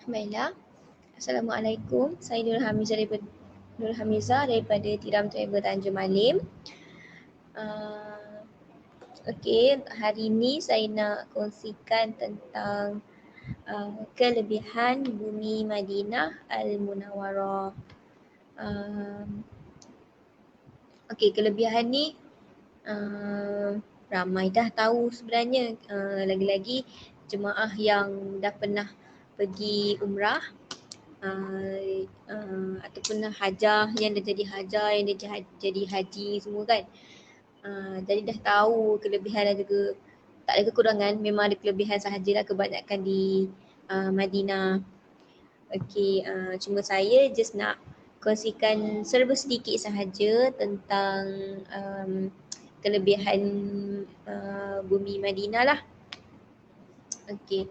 Baiklah. Assalamualaikum. Saya Nur Hamizah daripada Tiram Travel Tanjung Malim. Okey, hari ini saya nak kongsikan tentang kelebihan bumi Madinah Al-Munawwarah. Okey, kelebihan ni ramai dah tahu sebenarnya, lagi-lagi jemaah yang dah pernah pergi umrah ataupun hajah, yang dah jadi hajah, yang dah jadi haji semua kan. Jadi dah tahu kelebihan dan juga tak ada kekurangan, memang ada kelebihan sahajalah kebanyakan di Madinah. Okey, cuma saya just nak kongsikan serba sedikit sahaja tentang kelebihan bumi Madinah lah. Okey.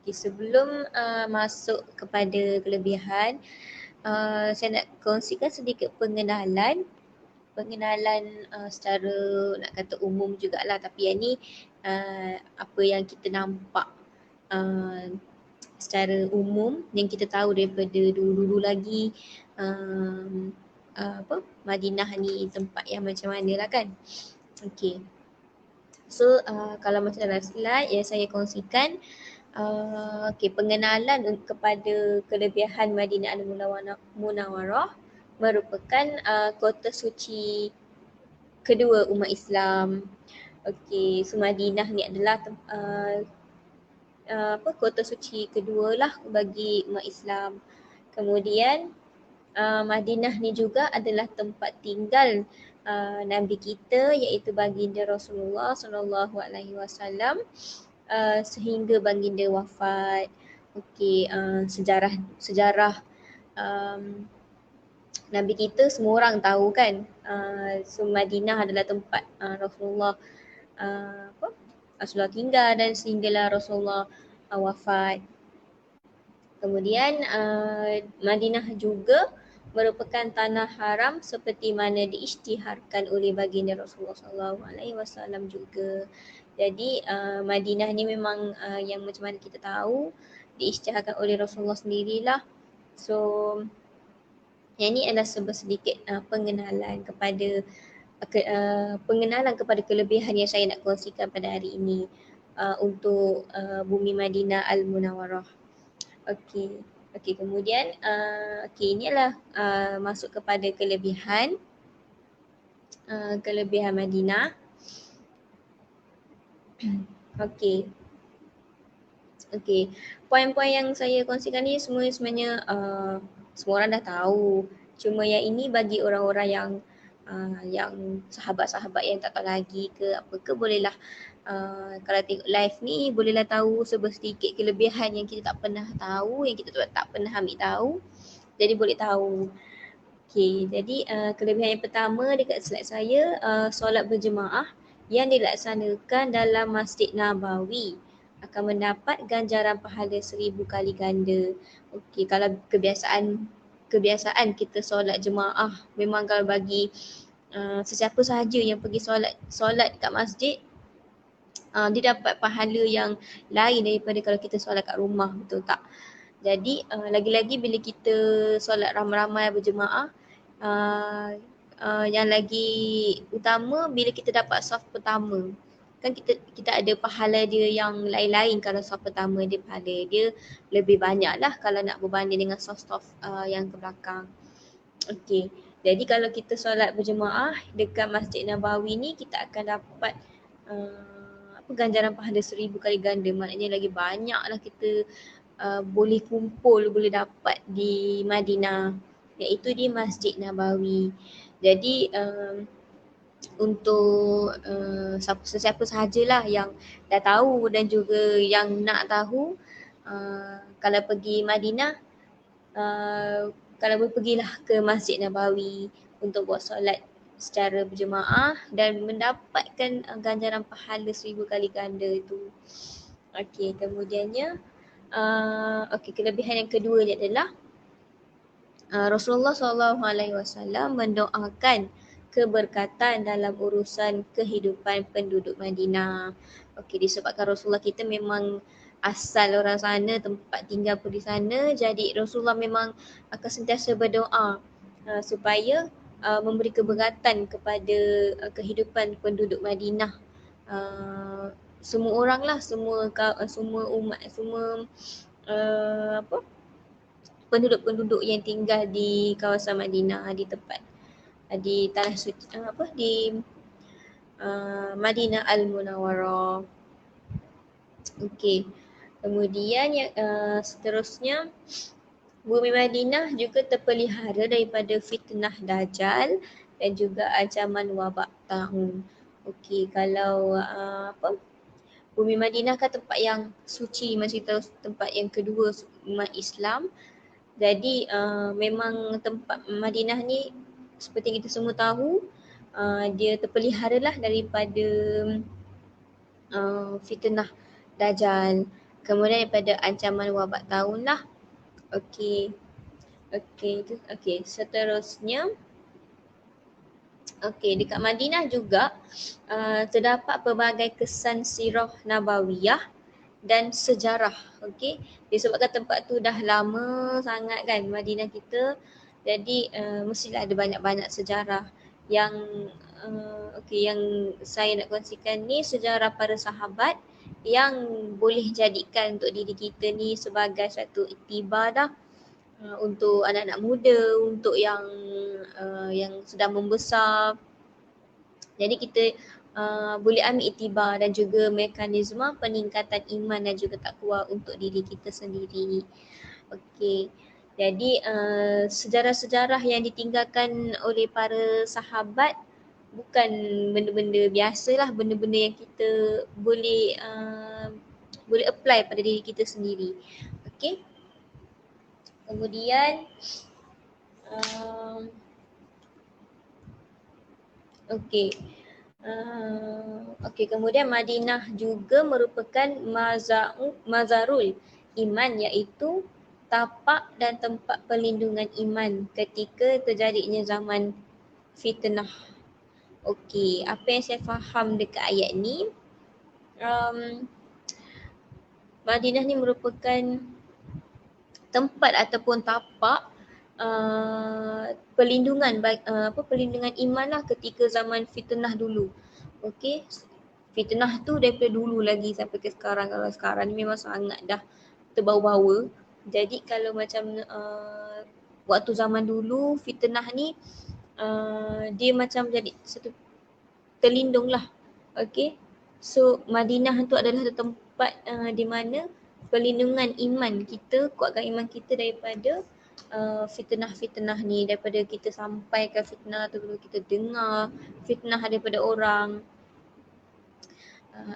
Sebelum masuk kepada kelebihan, saya nak kongsikan sedikit pengenalan secara nak kata umum jugalah, tapi yang ni apa yang kita nampak secara umum yang kita tahu daripada dulu-dulu lagi, Madinah ni tempat yang macam mana lah kan. Okey. So kalau macam dalam slide yang saya kongsikan, pengenalan kepada kelebihan Madinah Al-Munawwarah merupakan kota suci kedua umat Islam. Okey, so Madinah ni adalah kota suci kedua lah bagi umat Islam. Kemudian Madinah ni juga adalah tempat tinggal Nabi kita, iaitu baginda Rasulullah SAW sehingga baginda wafat. Okey, sejarah Nabi kita semua orang tahu kan. So Madinah adalah tempat Rasulullah tinggal dan sehinggalah Rasulullah wafat. Kemudian Madinah juga merupakan tanah haram seperti mana diisytiharkan oleh baginda Rasulullah SAW juga. Jadi Madinah ni memang yang macam mana kita tahu diisytiharkan oleh Rasulullah sendirilah. So yang ni adalah sedikit pengenalan kepada kelebihan yang saya nak kongsikan pada hari ini untuk bumi Madinah Al-Munawwarah. Okey, kemudian ini adalah masuk kepada kelebihan Madinah. Okey, poin-poin yang saya kongsikan ni sebenarnya semua orang dah tahu. Cuma yang ini bagi orang-orang yang sahabat-sahabat yang tak tahu lagi ke apa ke, bolehlah kalau tengok live ni bolehlah tahu sedikit kelebihan yang kita tak pernah tahu, yang kita tak pernah ambil tahu. Jadi boleh tahu. Okey, jadi kelebihan yang pertama dekat slide saya, solat berjemaah yang dilaksanakan dalam Masjid Nabawi akan mendapat ganjaran pahala 1000 kali ganda. Okey, kalau kebiasaan kita solat jemaah, memang kalau bagi sesiapa sahaja yang pergi solat kat masjid, dia dapat pahala yang lain daripada kalau kita solat kat rumah, betul tak? Jadi lagi-lagi bila kita solat ramai-ramai berjemaah, yang lagi utama bila kita dapat saf pertama. Kan kita ada pahala dia yang lain-lain. Kalau saf pertama dia pahala dia lebih banyak lah kalau nak berbanding dengan saf-saf yang ke belakang. Okey. Jadi kalau kita solat berjemaah dekat Masjid Nabawi ni, kita akan dapat ganjaran pahala 1000 kali ganda. Maknanya lagi banyak lah kita boleh kumpul, boleh dapat di Madinah, iaitu di Masjid Nabawi. Jadi untuk sesiapa sahajalah yang dah tahu dan juga yang nak tahu, kalau pergi Madinah, kalau boleh pergilah ke Masjid Nabawi untuk buat solat secara berjemaah dan mendapatkan ganjaran pahala 1000 kali ganda itu. Okey, kemudiannya kelebihan yang kedua adalah Rasulullah SAW mendoakan keberkatan dalam urusan kehidupan penduduk Madinah. Okey, disebabkan Rasulullah kita memang asal orang sana, tempat tinggal pun di sana, jadi Rasulullah memang akan sentiasa berdoa supaya memberi keberkatan kepada kehidupan penduduk Madinah. Semua orang lah, semua umat, semua penduduk-penduduk yang tinggal di kawasan Madinah, di tempat di tanah suci di Madinah Al-Munawwarah. Okey. Kemudian yang seterusnya, bumi Madinah juga terpelihara daripada fitnah Dajjal dan juga ancaman wabak taun. Okey, kalau bumi Madinah kan tempat yang suci, masih tempat yang kedua umat Islam. Jadi memang tempat Madinah ni seperti kita semua tahu, dia terpelihara lah daripada fitnah Dajjal, kemudian daripada ancaman wabak taun lah. Okey, seterusnya. Okey, dekat Madinah juga terdapat pelbagai kesan sirah nabawiyah dan sejarah. Okey, disebabkan tempat tu dah lama sangat kan Madinah kita, jadi mestilah ada banyak-banyak sejarah yang yang saya nak kongsikan ni, sejarah para sahabat yang boleh jadikan untuk diri kita ni sebagai satu iktibar dah, untuk anak-anak muda, untuk yang sedang membesar. Jadi kita boleh ambil iktibar dan juga mekanisme peningkatan iman dan juga takwa untuk diri kita sendiri. Okey. Jadi sejarah-sejarah yang ditinggalkan oleh para sahabat bukan benda-benda biasalah, benda-benda yang kita boleh apply pada diri kita sendiri. Okey. Kemudian kemudian Madinah juga merupakan mazarul iman, iaitu tapak dan tempat perlindungan iman ketika terjadinya zaman fitnah. Okey, apa yang saya faham dekat ayat ni, Madinah ni merupakan tempat ataupun tapak perlindungan perlindungan iman lah ketika zaman fitnah dulu. Okey, fitnah tu daripada dulu lagi sampai ke sekarang. Kalau sekarang ni memang sangat dah terbawa-bawa. Jadi kalau macam waktu zaman dulu fitnah ni dia macam jadi satu terlindung lah. Okey, so Madinah tu adalah tempat di mana perlindungan iman kita, kuatkan iman kita daripada fitnah-fitnah ni, daripada kita sampaikan fitnah tu, dulu kita dengar fitnah daripada orang.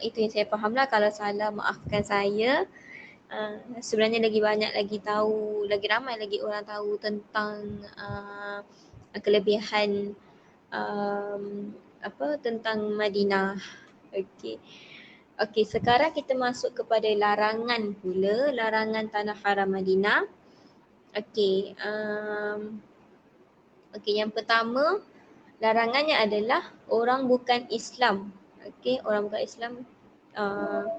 Itu yang saya faham lah, kalau salah maafkan saya. sebenarnya lagi banyak lagi tahu, lagi ramai lagi orang tahu tentang kelebihan tentang Madinah. Okey. Okey, sekarang kita masuk kepada larangan pula, larangan tanah haram Madinah. Okey, yang pertama larangannya adalah orang bukan Islam. Okey, orang bukan Islam uh,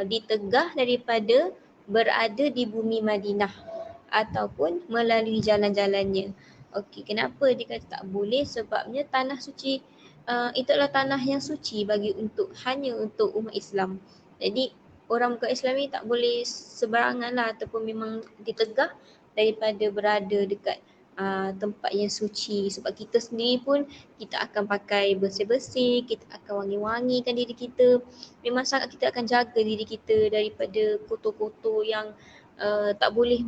ditegah daripada berada di bumi Madinah ataupun melalui jalan-jalannya. Okey, kenapa dikata tak boleh? Sebabnya tanah suci itu adalah tanah yang suci hanya untuk umat Islam. Jadi orang bukan Islam ni tak boleh seberangan lah ataupun memang ditegah daripada berada dekat tempat yang suci. Sebab kita sendiri pun kita akan pakai bersih-bersih, kita akan wangi-wangikan diri kita. Memang sangat kita akan jaga diri kita daripada kotor-kotor yang tak boleh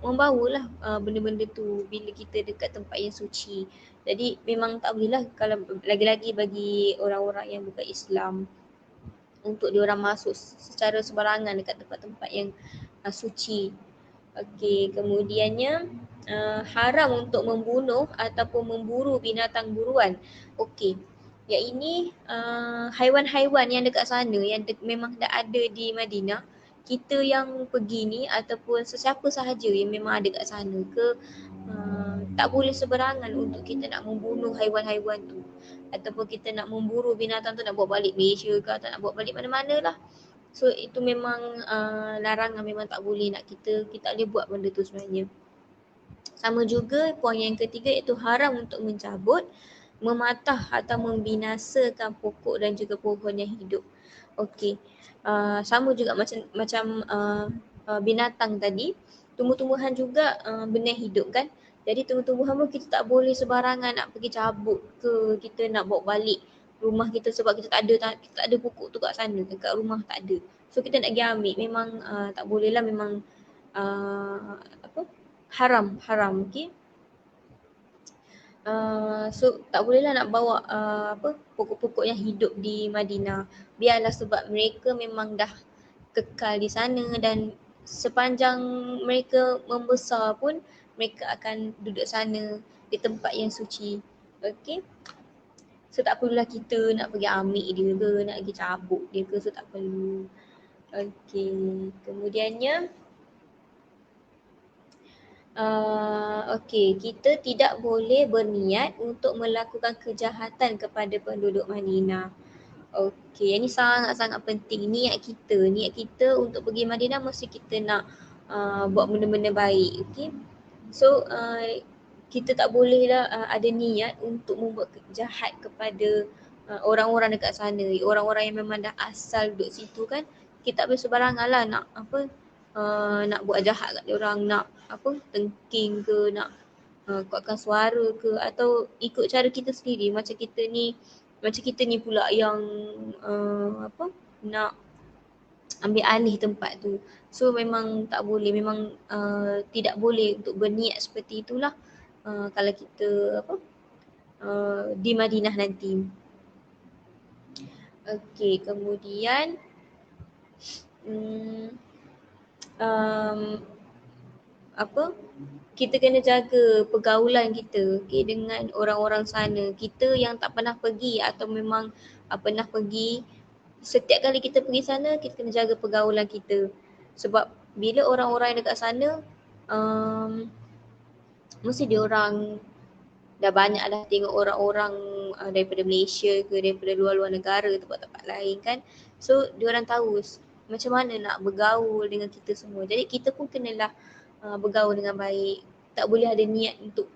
membawalah benda-benda tu bila kita dekat tempat yang suci. Jadi memang tak boleh lah kalau lagi-lagi bagi orang-orang yang bukan Islam untuk diorang masuk secara sembarangan dekat tempat-tempat yang suci. Okey, kemudiannya haram untuk membunuh ataupun memburu binatang buruan. Okey. Yang ini haiwan-haiwan yang dekat sana yang memang dah ada di Madinah, kita yang pergi ni ataupun sesiapa sahaja yang memang ada kat sana ke tak boleh seberangan untuk kita nak membunuh haiwan-haiwan tu ataupun kita nak memburu binatang tu nak bawa balik Malaysia ke atau nak bawa balik mana-mana lah. So itu memang larangan, memang tak boleh nak kita tak boleh buat benda tu sebenarnya. Sama juga poin yang ketiga iaitu haram untuk mencabut, mematah atau membinasakan pokok dan juga pohon yang hidup. Okey. Sama juga macam binatang tadi, tumbuh-tumbuhan juga benda hidup kan. Jadi tumbuh-tumbuhan pun kita tak boleh sebarangan nak pergi cabut ke, kita nak bawa balik rumah kita sebab kita tak ada pokok tu kat sana, dekat rumah tak ada. So kita nak pergi ambil, memang tak boleh lah, memang haram, okey. So tak bolehlah nak bawa pokok-pokok yang hidup di Madinah. Biarlah sebab mereka memang dah kekal di sana dan sepanjang mereka membesar pun mereka akan duduk sana di tempat yang suci. Okey. So tak perlulah kita nak pergi ambil dia ke, nak pergi cabut dia ke, so tak perlu. Okey. Kemudiannya okey, kita tidak boleh berniat untuk melakukan kejahatan kepada penduduk Madinah. Okey, yang ni sangat-sangat penting. Niat kita untuk pergi Madinah mesti kita nak buat benda-benda baik. Okey. So kita tak boleh lah ada niat untuk membuat jahat kepada orang-orang dekat sana. Orang-orang yang memang dah asal duduk situ kan. Kita tak boleh sebarangan lah nak buat jahat kat diorang, nak tengking ke, nak kuatkan suara ke, atau ikut cara kita sendiri. Macam kita ni pula yang nak ambil alih tempat tu. So memang tak boleh, memang tidak boleh untuk berniat seperti itulah kalau kita di Madinah nanti. Okey, kemudian kita kena jaga pergaulan kita dengan orang-orang sana. Kita yang tak pernah pergi atau memang pernah pergi, setiap kali kita pergi sana kita kena jaga pergaulan kita. Sebab bila orang-orang yang dekat sana mesti diorang dah banyak dah tengok orang-orang daripada Malaysia ke, daripada luar-luar negara, tempat-tempat lain kan. So diorang tahu macam mana nak bergaul dengan kita semua. Jadi kita pun kenalah bergaul dengan baik. Tak boleh ada niat untuk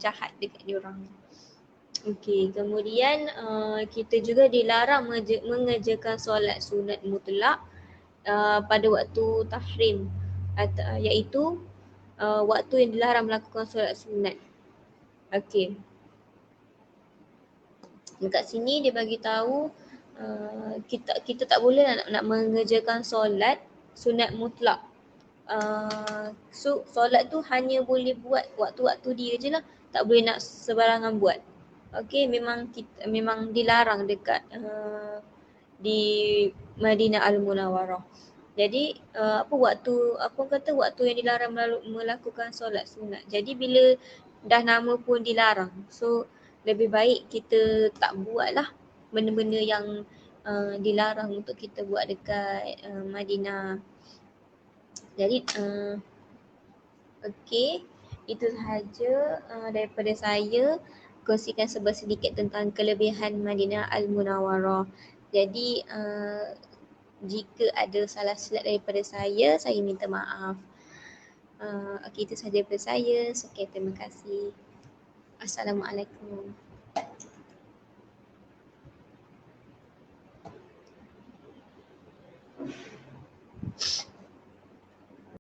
jahat dekat diorang. Okey, kemudian kita juga dilarang mengerjakan solat sunat mutlak pada waktu tahrim, iaitu waktu yang dilarang melakukan solat sunat. Okey. Dekat sini dia bagi tahu kita tak boleh nak mengerjakan solat sunat mutlak. So solat tu hanya boleh buat waktu-waktu dia je lah, tak boleh nak sebarangan buat. Okey, memang dilarang dekat di Madinah Al-Munawwarah. Jadi waktu yang dilarang melakukan solat sunat. Jadi bila dah nama pun dilarang. So lebih baik kita tak buat lah benda-benda yang dilarang untuk kita buat dekat Madinah. Jadi okey, itu sahaja daripada saya, kongsikan sedikit tentang kelebihan Madinah Al-Munawwarah. Jadi jika ada salah silap daripada saya minta maaf. Okey, itu sahaja daripada saya. Sekian, terima kasih. Assalamualaikum.